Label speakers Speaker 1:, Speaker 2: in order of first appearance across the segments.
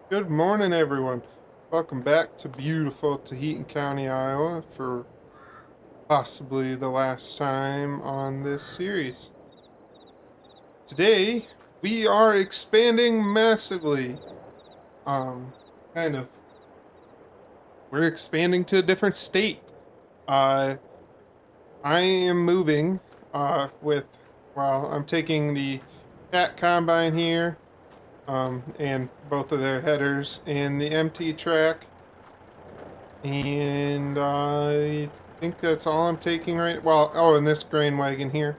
Speaker 1: Good morning, everyone. Welcome back to beautiful Tahiti County, Iowa, for possibly the last time on this series. Today, we are expanding massively. Um, kind of, we're expanding to a different state. Uh, I am moving, I'm taking the cat combine here, and both of their headers and the MT track. And I think that's all I'm taking right. Well, oh, and this grain wagon here,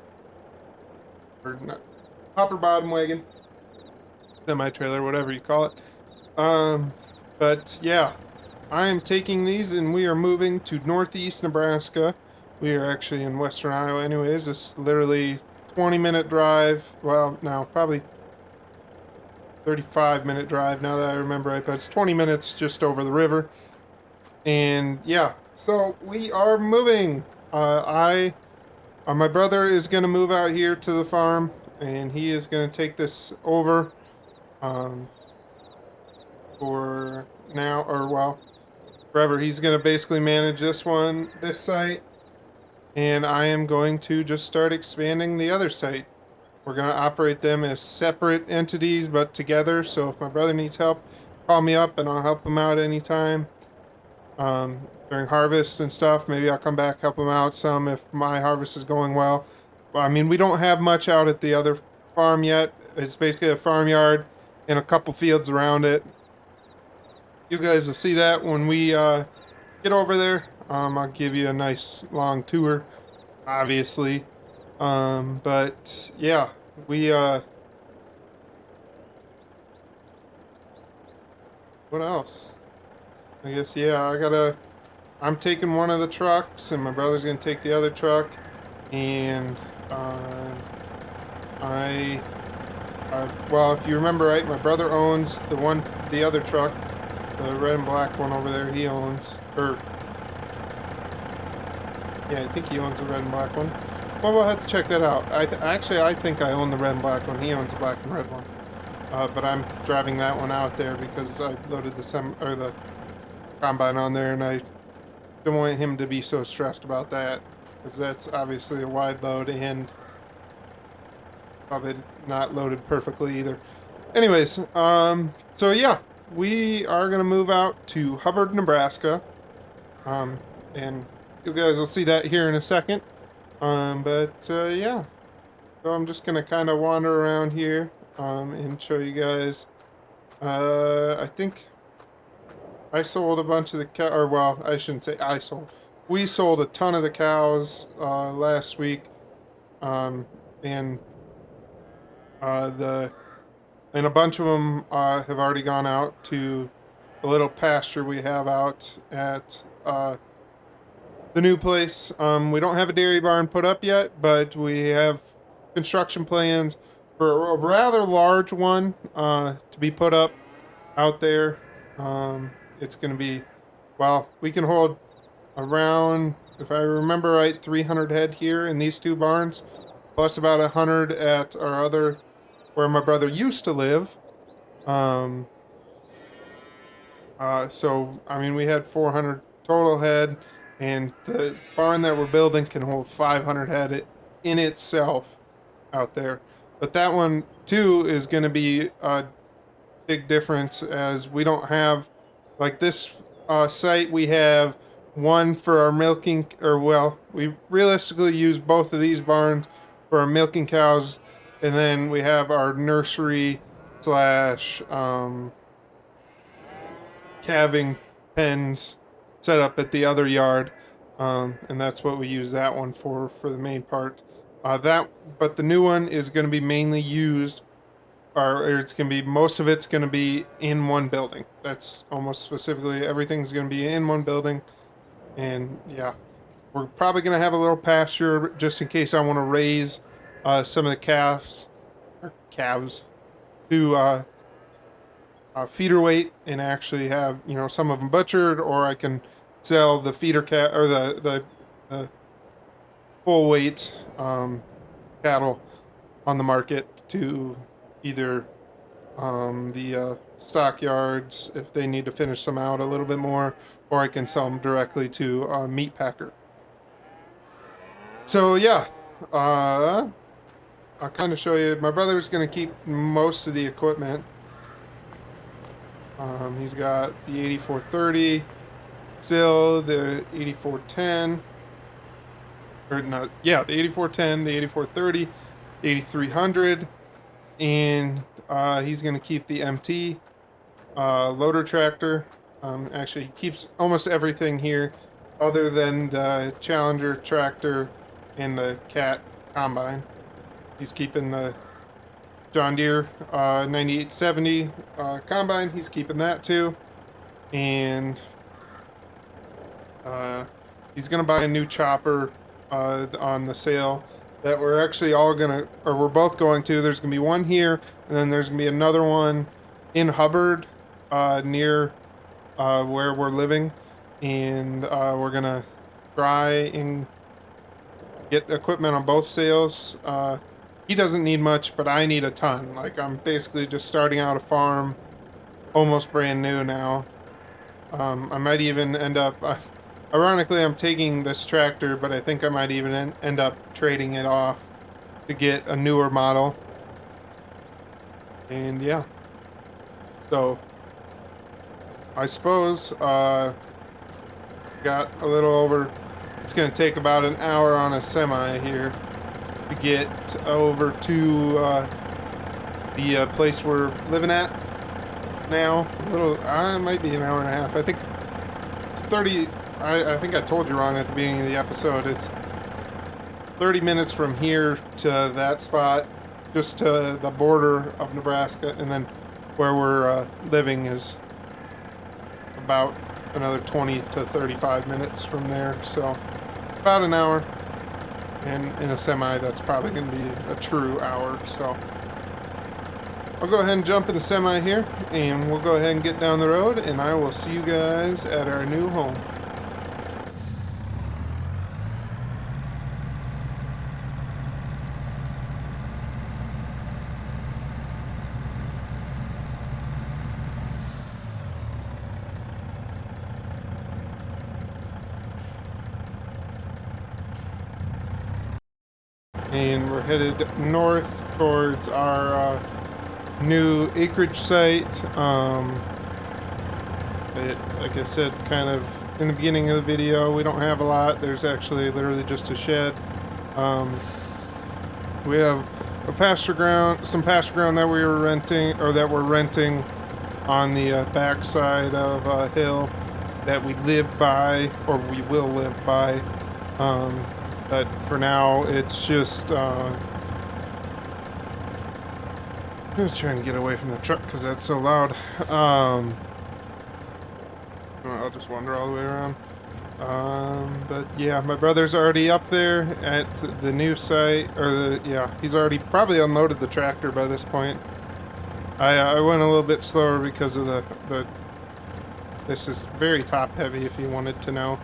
Speaker 1: or not, hopper bottom wagon, semi trailer, whatever you call it. Um, but yeah, I am taking these, and we are moving to northeast Nebraska. We are actually in western Iowa, anyways. It's literally 20-minute drive. Well, no, probably 35-minute drive now that I remember right, but it's 20 minutes just over the river. And yeah, so we are moving. My brother is going to move out here to the farm, and he is going to take this over um, for now, or well, forever. He's going to basically manage this site, and I am going to just start expanding the other site. We're going to operate them as separate entities, but together. So if my brother needs help, call me up, and I'll help him out anytime. During harvest and stuff. Maybe I'll come back, help them out some if my harvest is going well. I mean, we don't have much out at the other farm yet. It's basically a farmyard and a couple fields around it. You guys will see that when we get over there. I'll give you a nice long tour, obviously. But yeah, we what else? I guess yeah, I'm taking one of the trucks, and my brother's gonna take the other truck, and uh, I, well, if you remember right, my brother owns the other truck, the red and black one over there. He owns, or yeah, I think he owns the red and black one. Well, we'll have to check that out. I think I own the red and black one. He owns the black and red one. But I'm driving that one out there because I loaded the combine on there, and I don't want him to be so stressed about that, because that's obviously a wide load and probably not loaded perfectly either. Anyways, so yeah, we are gonna move out to Hubbard, Nebraska, um, and you guys will see that here in a second. Yeah, so I'm just gonna kind of wander around here, and show you guys. I think I sold a bunch of the cow, or well, I shouldn't say I sold. We sold a ton of the cows last week, um, and the and a bunch of them have already gone out to the little pasture we have out at the new place. We don't have a dairy barn put up yet, but we have construction plans for a rather large one to be put up out there. It's going to be, well, we can hold around, if I remember right, 300 head here in these two barns, plus about 100 at our other, where my brother used to live. Um, so, I mean, we had 400 total head, and the barn that we're building can hold 500 head in itself out there. But that one, too, is going to be a big difference, as we don't have, like this site, we have one for our milking, or well, we realistically use both of these barns for our milking cows, and then we have our nursery slash calving pens set up at the other yard, and that's what we use that one for the main part. But the new one is going to be mainly used, or it's going to be, most of it's going to be in one building. That's almost specifically everything's going to be in one building, and yeah, we're probably going to have a little pasture just in case I want to raise some of the calves to feeder weight, and actually have, some of them butchered, or I can sell the feeder cat, or the full weight cattle on the market to either the stockyards if they need to finish them out a little bit more, or I can sell them directly to a meat packer. So yeah, I'll kind of show you. My brother's going to keep most of the equipment. He's got the 8430, still the 8410, or not, yeah, the 8410, the 8430, the 8300, and he's going to keep the MT loader tractor. Actually, he keeps almost everything here other than the Challenger tractor and the Cat combine. He's keeping the John Deere 9870 combine. He's keeping that too. And he's going to buy a new chopper on the sale that we're actually all going to, or we're both going to. There's going to be one here, and then there's going to be another one in Hubbard near where we're living. And we're going to try and get equipment on both sales. He doesn't need much, but I need a ton. Like, I'm basically just starting out a farm, almost brand new now. I might even end up, ironically, I'm taking this tractor, but I think I might even end up trading it off to get a newer model. And yeah. So, I suppose, got a little over, it's going to take about an hour on a semi here to get over to the place we're living at now. A little, it might be an hour and a half. I think it's 30. I think I told you wrong at the beginning of the episode. It's 30 minutes from here to that spot, just to the border of Nebraska, and then where we're living is about another 20 to 35 minutes from there. So about an hour. And in a semi, that's probably going to be a true hour. So I'll go ahead and jump in the semi here, and we'll go ahead and get down the road, and I will see you guys at our new home. And we're headed north towards our new acreage site. Like I said, kind of in the beginning of the video, we don't have a lot. There's actually literally just a shed. We have a pasture ground, some pasture ground that we were renting, or that we're renting on the back side of a hill that we live by, or we will live by. But for now, it's just, I'm trying to get away from the truck because that's so loud. I'll just wander all the way around. But yeah, my brother's already up there at the new site, or he's already probably unloaded the tractor by this point. I went a little bit slower because of this is very top heavy, if you wanted to know.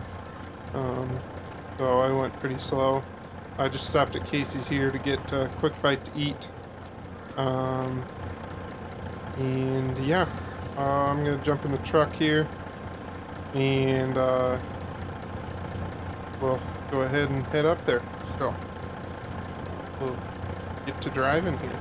Speaker 1: So I went pretty slow. I just stopped at Casey's here to get a quick bite to eat. And yeah, I'm gonna jump in the truck here, and we'll go ahead and head up there. So we'll get to driving here.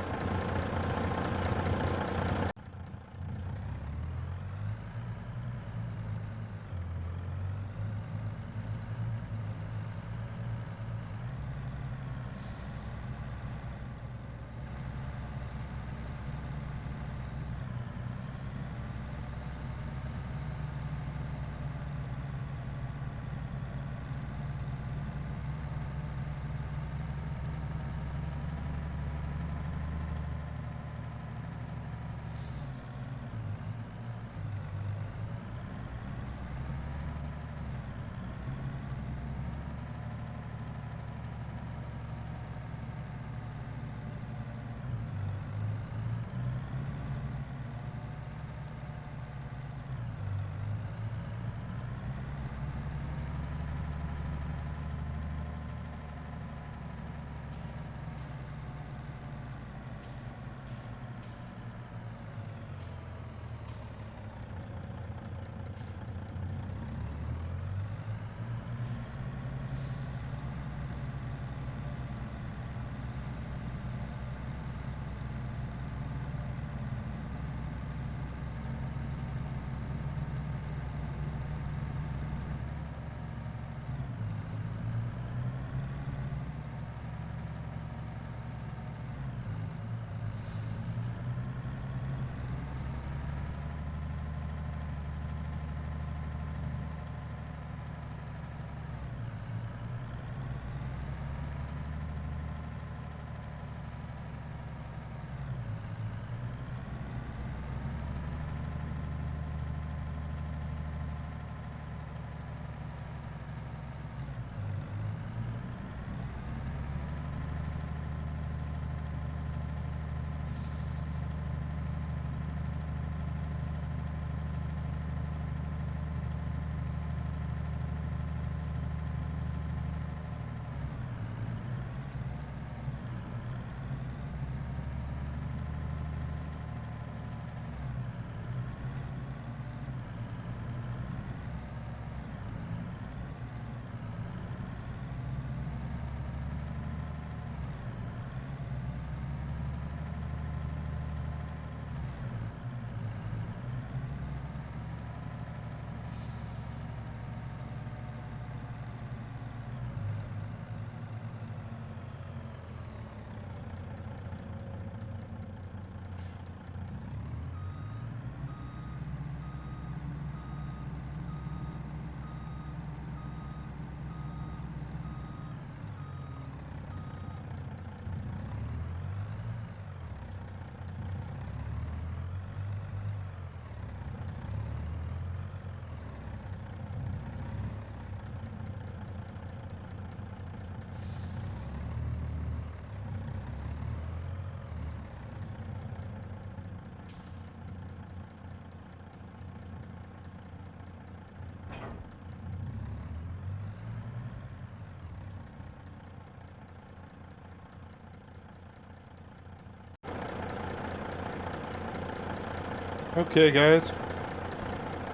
Speaker 1: Okay, guys.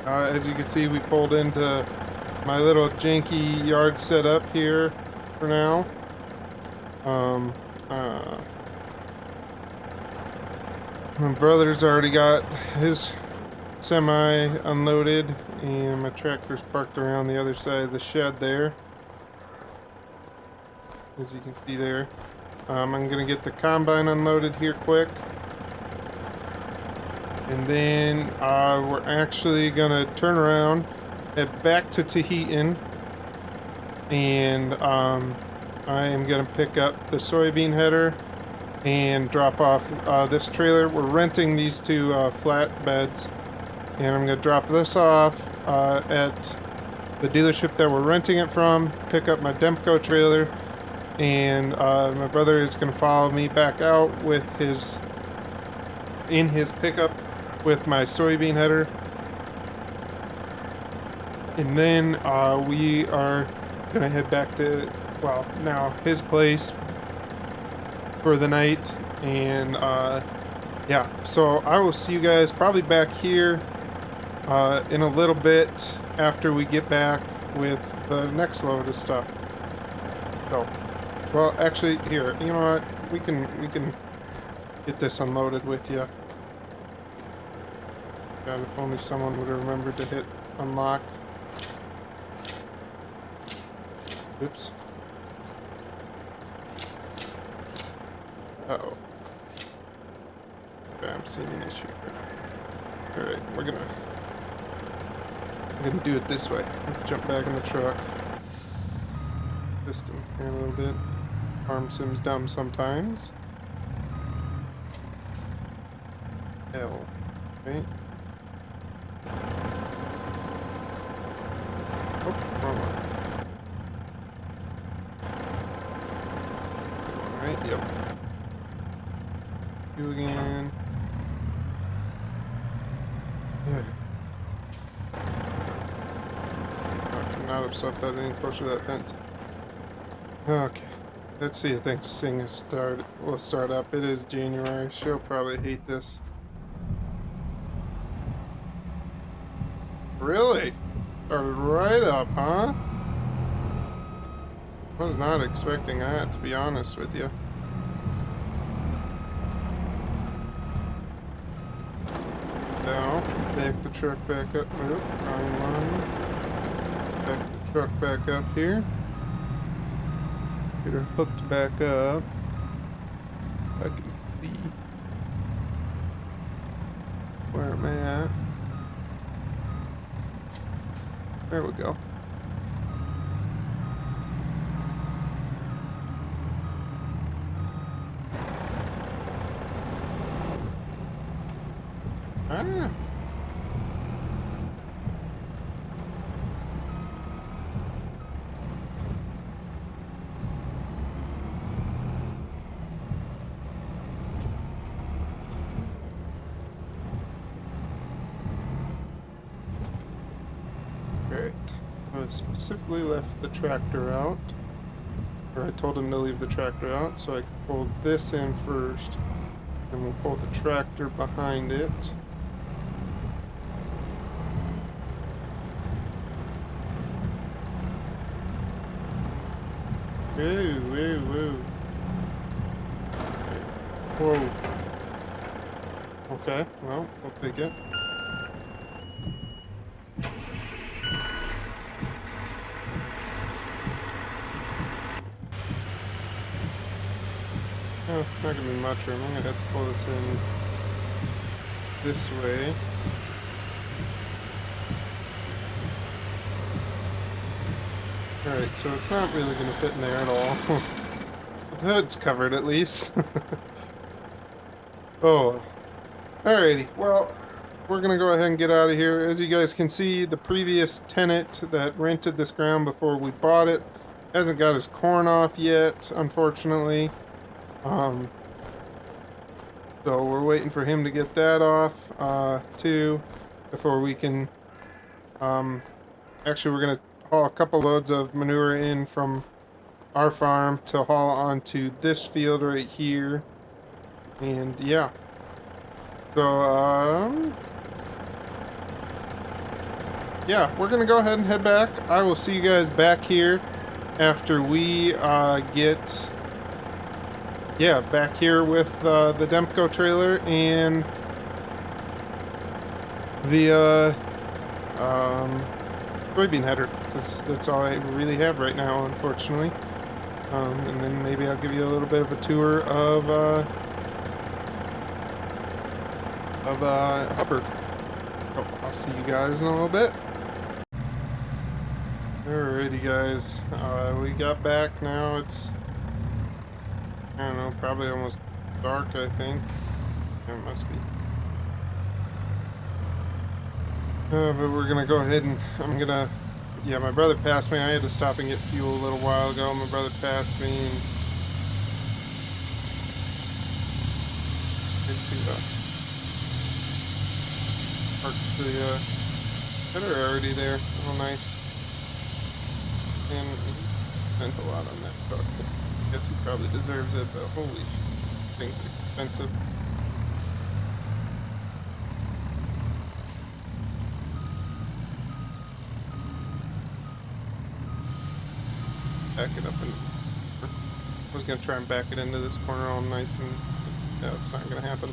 Speaker 1: As you can see, we pulled into my little janky yard setup here for now. My brother's already got his semi unloaded, and my tractor's parked around the other side of the shed there, as you can see there. I'm gonna get the combine unloaded here quick, and then we're actually gonna turn around, head back to Tahitian, and I am gonna pick up the soybean header and drop off this trailer. We're renting these two flatbeds, and I'm gonna drop this off at the dealership that we're renting it from, pick up my Demco trailer, and my brother is gonna follow me back out with his pickup with my soybean header, and then we are gonna head back to, well, now his place for the night. And yeah, so I will see you guys probably back here in a little bit after we get back with the next load of stuff. So, well, actually, here, you know what, we can get this unloaded with you. God, if only someone would have remembered to hit unlock. Oops. Uh-oh. Okay, I'm seeing an issue here. Alright, we're gonna do it this way. Jump back in the truck. System here a little bit. Farm sim's dumb sometimes. L. Right? Oh, wrong one. Alright, yep. You again. Yeah. I cannot have slept that any closer to that fence. Okay. Let's see if this thing will start up. It is January. She'll probably hate this. Really? Started right up, huh? I was not expecting that, to be honest with you. Now, back the truck back up. Nope, wrong line. Back the truck back up here. Get her hooked back up. I can see where I'm at. There we go. Ah. Great. I specifically left the tractor out, or I told him to leave the tractor out so I could pull this in first, and we'll pull the tractor behind it. Woo, woo, woo. Whoa. Okay, well, we'll take it. Oh, not gonna be much room. I'm gonna have to pull this in this way. Alright, so it's not really gonna fit in there at all. The hood's covered at least. Oh. Alrighty, well, we're gonna go ahead and get out of here. As you guys can see, the previous tenant that rented this ground before we bought it hasn't got his corn off yet, unfortunately. So we're waiting for him to get that off, too, before we can, actually we're gonna haul a couple loads of manure in from our farm to haul onto this field right here. And yeah. So, yeah, we're gonna go ahead and head back. I will see you guys back here after we get back here with the Demco trailer and the soybean header, because that's all I really have right now, unfortunately. And then maybe I'll give you a little bit of a tour of Hubbard. Oh, I'll see you guys in a little bit. Alrighty, guys. We got back now. It's, I don't know, probably almost dark, I think. It must be. But we're gonna go ahead and yeah, my brother passed me. I had to stop and get fuel a little while ago. My brother passed me and park the header already there. Oh, nice. And he spent a lot on that truck. I guess he probably deserves it, but holy shit, thing's expensive. Back it up and I was gonna try and back it into this corner all nice, and yeah, it's not gonna happen.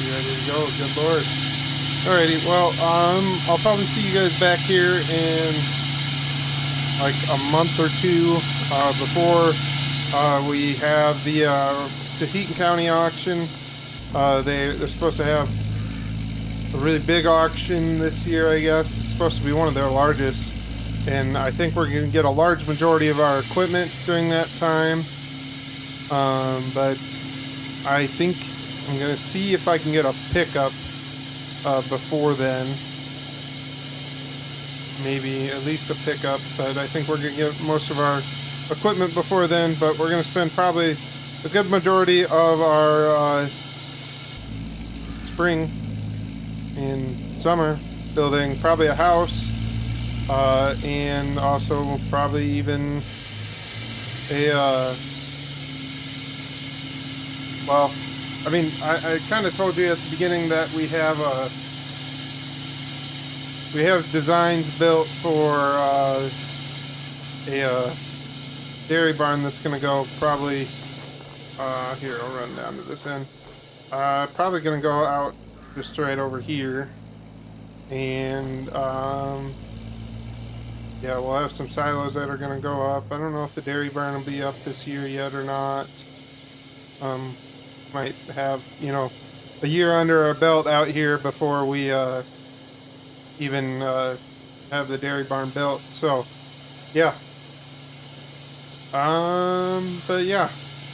Speaker 1: Ready to go, good lord. Alrighty, well, I'll probably see you guys back here in like a month or two before we have the Tahiti County auction. They're supposed to have a really big auction this year, I guess. It's supposed to be one of their largest, and I think we're going to get a large majority of our equipment during that time. But I think I'm going to see if I can get a pickup before then. Maybe at least a pickup, but I think we're going to get most of our equipment before then. But we're going to spend probably a good majority of our spring and summer building probably a house, and also probably even a well, I mean, I kind of told you at the beginning that we have designs built for a dairy barn that's going to go probably here. I'll run down to this end. Probably going to go out just right over here, and yeah, we'll have some silos that are going to go up. I don't know if the dairy barn will be up this year yet or not. Might have, you know, a year under our belt out here before we even have the dairy barn built. So yeah, but yeah,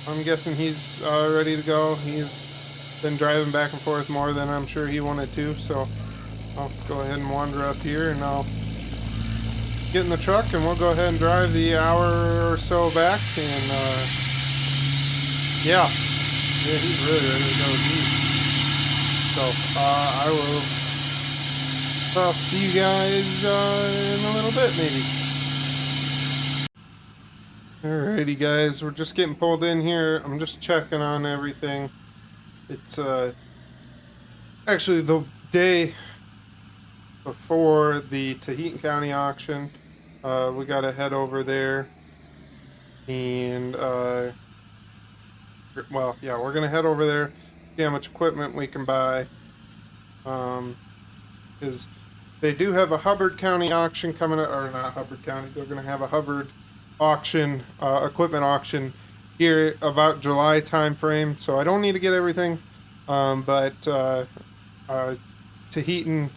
Speaker 1: I'm guessing he's ready to go. He's been driving back and forth more than I'm sure he wanted to, so I'll go ahead and wander up here and I'll get in the truck and we'll go ahead and drive the hour or so back. And yeah, he's really ready to go deep. So I'll see you guys in a little bit, maybe. Alrighty, guys, we're just getting pulled in here. I'm just checking on everything. It's actually the day before the Tahiti County auction. We gotta head over there, and well, yeah, we're gonna head over there, see how much equipment we can buy, because they do have a Hubbard County auction coming up, or not Hubbard County, they're gonna have a Hubbard auction, equipment auction here about July time frame, so I don't need to get everything, but Tahiti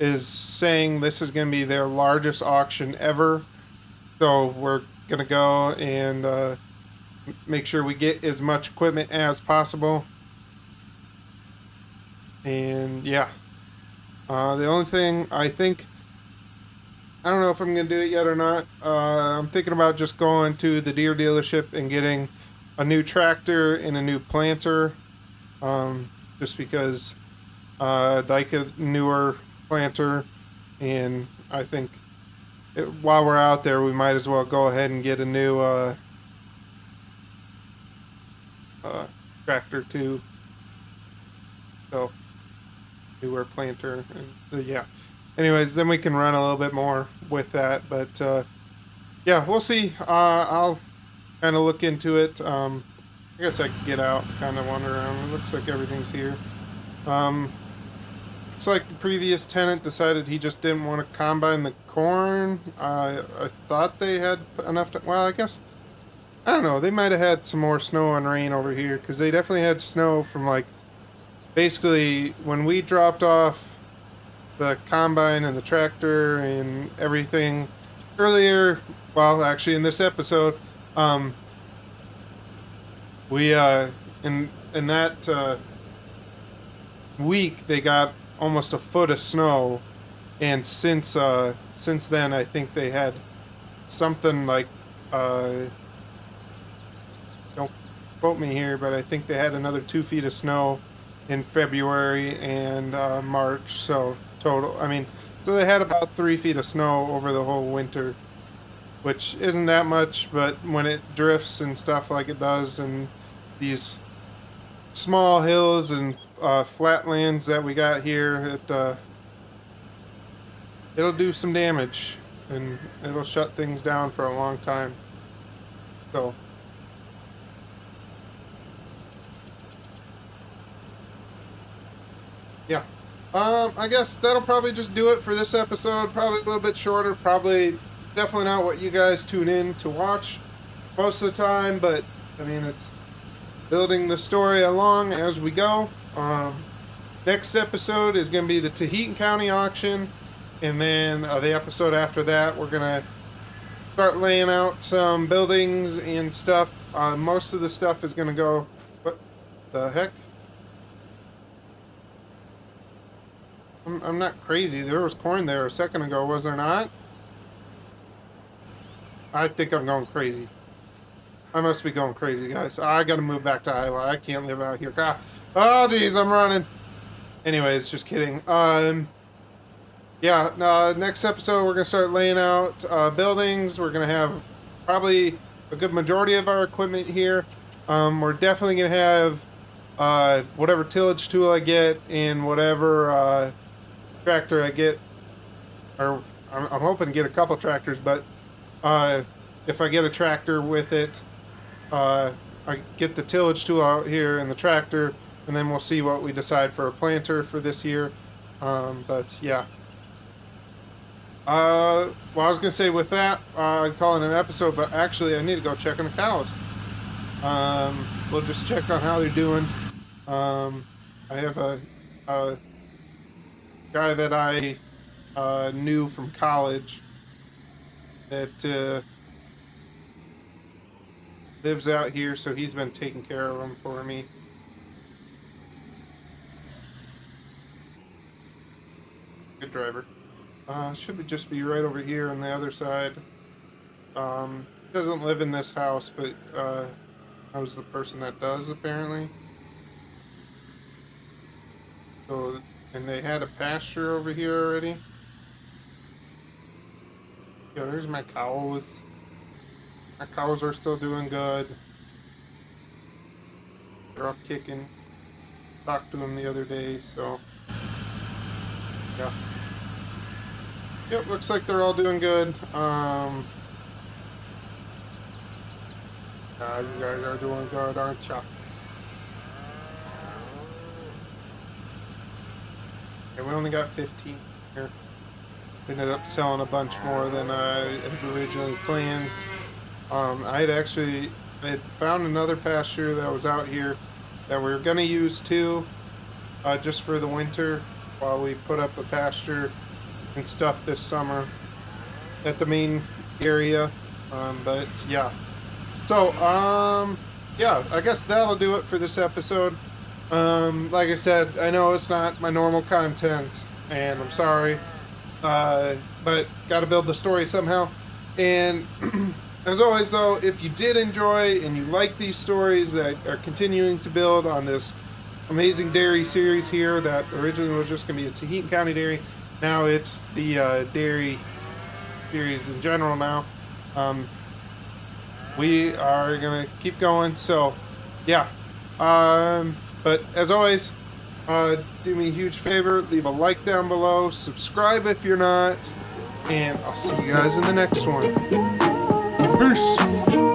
Speaker 1: is saying this is going to be their largest auction ever, so we're going to go and make sure we get as much equipment as possible. And yeah, the only thing I think I don't know if I'm gonna do it yet or not. I'm thinking about just going to the deer dealership and getting a new tractor and a new planter. Just because I'd like a newer planter, and I think while we're out there, we might as well go ahead and get a new uh, tractor too. So newer planter and yeah. Anyways, then we can run a little bit more with that. But yeah, we'll see. I'll kind of look into it. I guess I could get out, kind of wander around. It looks like everything's here. Looks like the previous tenant decided he just didn't want to combine the corn. I thought they had enough to, well, I guess, I don't know. They might have had some more snow and rain over here, because they definitely had snow from, like, basically when we dropped off the combine and the tractor and everything earlier. Well, actually, in this episode, we in that week they got almost a foot of snow, and since then I think they had something like don't quote me here, but I think they had another 2 feet of snow in February and March. So total, I mean, so they had about 3 feet of snow over the whole winter, which isn't that much, but when it drifts and stuff like it does, and these small hills and flatlands that we got here, it'll do some damage, and it'll shut things down for a long time. So yeah, I guess that'll probably just do it for this episode. Probably a little bit shorter. Probably definitely not what you guys tune in to watch most of the time, but I mean, it's building the story along as we go. Next episode is going to be the Tahiti County auction, and then the episode after that, we're going to start laying out some buildings and stuff. Most of the stuff is going to go. What the heck? I'm not crazy. There was corn there a second ago, was there not? I think I'm going crazy. I must be going crazy, guys. I gotta move back to Iowa. I can't live out here. God. Oh, geez, I'm running. Anyways, just kidding. Yeah, next episode we're gonna start laying out buildings. We're gonna have probably a good majority of our equipment here. We're definitely gonna have whatever tillage tool I get and whatever tractor I get, or I'm hoping to get a couple tractors, but if I get a tractor with it, I get the tillage tool out here and the tractor, and then we'll see what we decide for a planter for this year. But yeah. Well, I was gonna say with that, I'd call it an episode, but actually I need to go check on the cows. We'll just check on how they're doing. I have a guy that I knew from college that lives out here, so he's been taking care of them for me. Good driver. Should just be right over here on the other side. Doesn't live in this house, but knows the person that does, apparently. So, and they had a pasture over here already. Yeah, there's my cows. My cows are still doing good. They're up kicking. Talked to them the other day, so yeah. Yep, looks like they're all doing good. You guys are doing good, aren't ya? Yeah, we only got 15 here. We ended up selling a bunch more than I had originally planned. I had found another pasture that was out here that we were going to use too, just for the winter while we put up a pasture and stuff this summer at the main area. But yeah. So, yeah, I guess that'll do it for this episode. Like I said, I know it's not my normal content, and I'm sorry. but got to build the story somehow. And as always, though, if you did enjoy and you like these stories that are continuing to build on this amazing dairy series here that originally was just going to be a Tahiti County dairy, now it's the dairy series in general now. We are going to keep going, so yeah. But as always, do me a huge favor, leave a like down below, subscribe if you're not, and I'll see you guys in the next one. Peace!